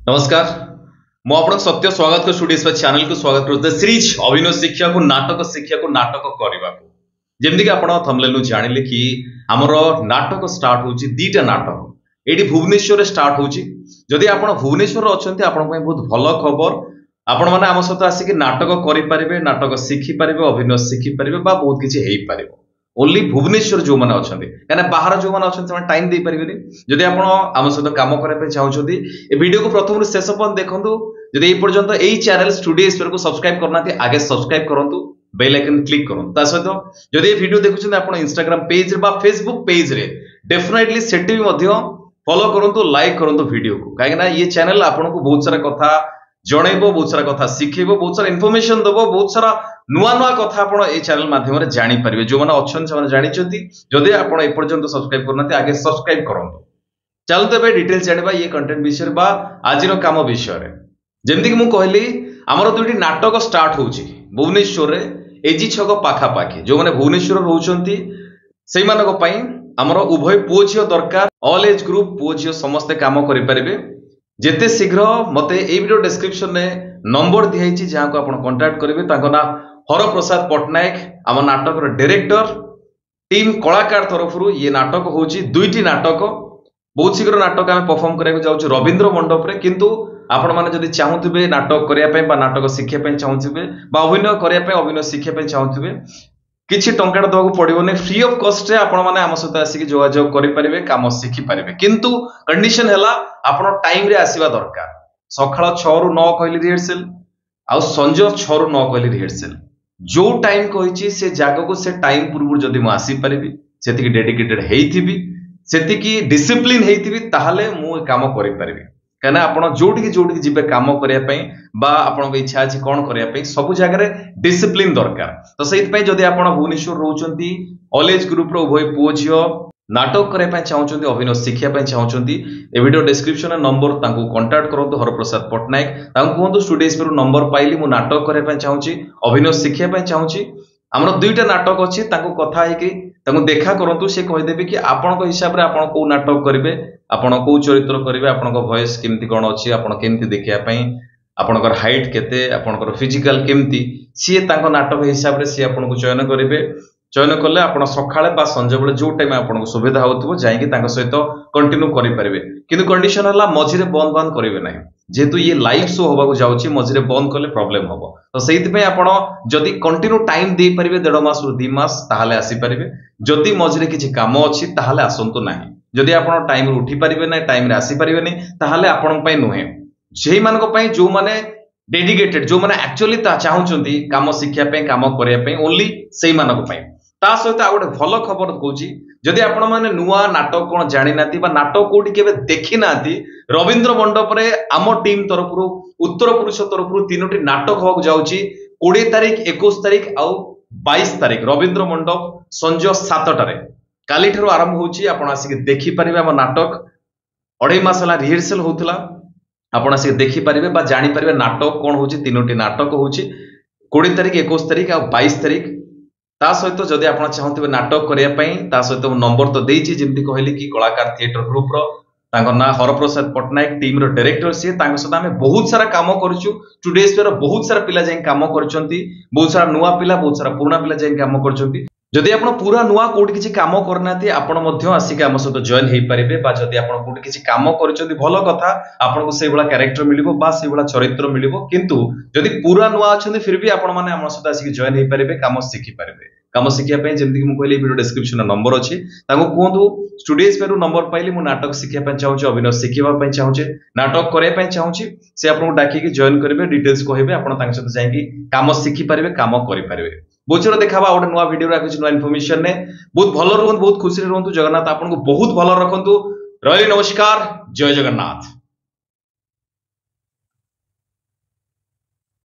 नमस्कार मु आपन सत्य स्वागत को स्टूडियो चैनल को स्वागत करते सीरीज अभिनय शिक्षा को नाटक करने जमती कि आप थंबनेल जानिले कि आमर नाटक स्टार्ट होची दीटा नाटक एटी भुवनेश्वर स्टार्ट होची जदि आप भुवनेश्वर अच्छा आपण बहुत भल खबर आपण मैंने आम सहित आसिक नाटक करें नाटक शिखिपारे अभिनय शिखिपारे बहुत किसी हो पार ओनली भुवनेश्वर जो मैंने अच्छा कहीं बाहर जो मैंने अच्छा टाइम दे पारे जदि आप आम सहित कम करने चाहते ये वीडियो को प्रथम शेष पर्यंत देखो जदि पर्यंत यही चैनल स्टूडियो को सब्सक्राइब करना आगे सब्सक्राइब करूँ बेल आइकन क्लिक करूँ सहित जदि ये वीडियो देखुं आप इंस्टाग्राम पेज रे फेसबुक पेज रे डेफिनेटली सेठी फॉलो करूँ लाइक करूँ वीडियो को कहीं ये चैनल आपको बहुत सारा कथा जनइब बहुत सारा कथा शिखेब बहुत सारा इनफॉरमेशन दब बहुत सारा नुआ नुआ कथा आप चैनल माध्यम जानीपारे जो मैंने अच्छा जानते जदि आप सब्सक्राइब करना आगे सब्सक्राइब करूँ चलते ए डिटेल्स जाना ये कंटेंट विषय आज काम विषय जमती कि कहली आमर दुईटी नाटक स्टार्ट होची भुवनेश्वर एजी छक पाखापाखि जो मैंने भुवनेश्वर रोचंती से आमर उभय पुओ झील दरकार ऑल एज ग्रुप पुओ झील समस्ते काम करें जेते शीघ्र मते ए वीडियो डिस्क्रिप्शन में नंबर दिखाई जहां को आप कांटेक्ट करेंगे ना हरप्रसाद पट्टनायक आम नाटक डायरेक्टर टीम कलाकार तरफ ये नाटक होची दुईटी नाटक बहुत शीघ्र नाटक आम परफॉर्म करने जाऊँ रवींद्र मंडप रे किंतु आपण मैंने जदि चाहूबे नाटक करने नाटक शिखा चाहूबे अभिनय करने अभिनय शिखा चाहूबे किसी टंका देवाक पड़ोनी फ्री ऑफ कॉस्ट रे आपण मैंने आम सहित आसिक जोगाजोग करें कम शिखिपारे किंतु कंडीशन है आप टाइम रे आसवा दरकार सकाळ 6 रु 9 कहली रिहर्सल आ संज 6 रु 9 कहली रिहर्सल जो टाइम कही से जगह को से टाइम पूर्व जदि मुझे आसीपारि से डेडिकेटेड होइथिबी सेतिकी डिसिप्लिन होइथिबी ताहाले मु काम करि परिबी कहीं आप जोटि जी कम करने आपन इच्छा अच्छी कौन करने सब जगह डिसिप्लिन दरकार तो से जदि आप भुवनेश्वर रोचंती ऑल एज ग्रुप उभय पुओ झील नाटक करने चाहते अभिनय शिखा चाहते ए वीडियो डिस्क्रिप्शन नंबर कांटेक्ट करूँ हरप्रसाद पट्टनायक कहतु स्टूडियो नंबर पाइली मु नाटक करने चाहूँगी अभिनय शिखा चाहूँगी आमर दुईटा नाटक अच्छी कथा है देखा करूँ सी कहीदेवी कि आपण हिसाब से आप कौ नाटक करेंगे आपण कौ चरित्र करेंगे आपण वॉइस केमती कौन अच्छी आपण केमती देखापी आपणकर हाइट केते आपणकर फिजिकल केमती सी नाटक हिसाब से सी आपको चयन करेंगे चयन कले आप सकाଳେ संज बेले जो टाइम आपको सुविधा हो जाकि सहित कंटिन्यू करेंगे किंतु कंडीशन है मझे बंद बंद करेंगे ना जेहेतु ये लाइव शो होगा जाऊँगी मझे बंद कले प्रॉब्लम हम तो से जदि कंटिन्यू टाइम दे पारे 1.5 मास रु 2 मास ताहले आसीपारे जदि मझे किसी कम अच्छी ताहले आसतु ना जदि आप टाइम उठी पारे ना टाइम आसीपारे ताहले आपण नुहे से मानी जो मैंने डेडिकेटेड जो मैंने एक्चुअली चाहूँगी कम शिखापी कम करने ओनली से ता सहित आ गोटे भल खबर कौच जदि आपण मैंने नुआ नाटक कौन जानी ना नाटक कौटी के देखी ना रवींद्र मंडप रे आम टीम तरफ उत्तर पुरुष तरफ 3टी नाटक होगा जाऊँगी 20 तारिख 21 तारिख आउ 22 तारिख रवींद्र मंडप संज 7टार काली ठार आरंभ होसिक देखिपारे आम नाटक 2.5 मास रिहर्सल होता आप देखिपारे जानीपारे नाटक कौन हो 3टी नाटक हो 20 तारिख 21 तारिख आ 22 तारिख ता सहित जदि आप चाहते नाटक करने सहित नंबर तो देती जमी कहली कि कलाकार थिएटर ग्रुप ना हरप्रसाद पट्टनायक टीम डायरेक्टर सी सहित आम बहुत सारा कम करूँ स्टूडियो बहुत सारा पिला जाए कम कर बहुत सारा नुआ पिला बहुत सारा पुराना पिला जाए कम कर जदि आप पूरा नुआ कोटी किसी कम करना आपड़ आसिक आम सहित जॉइन हो पारे जदि आप कोटी किसी कम कर भल कथा आपको से कैरेक्टर मिल से चरित्र मिल किंतु जदि पूरा नुआ अच्छा फिर भी आपण मैंने आम सहित आसिक जॉइन हो पारे कम शिखिपारे कम शिखापी जमी कहली वीडियो डिस्क्रिप्शन नंबर अच्छी कहतु स्टूडियो नंबर पाइली मु नाटक शिखापी चाहूँगी अभिनय शिखा चाहूँगे नाटक करने चाहूँगी से आपको डाकिकी जॉइन करेंगे डिटेल्स कहे आप सहित जाकि कम शिखिपारे कम करेंगे बहुत सारा देखा गोटे नुआ वीडियो नुआ इनफॉरमेशन ने बहुत भल रुहतु बहुत खुशी रुहतु जगन्नाथ आपको बहुत भल रखु रही नमस्कार जय जगन्नाथ।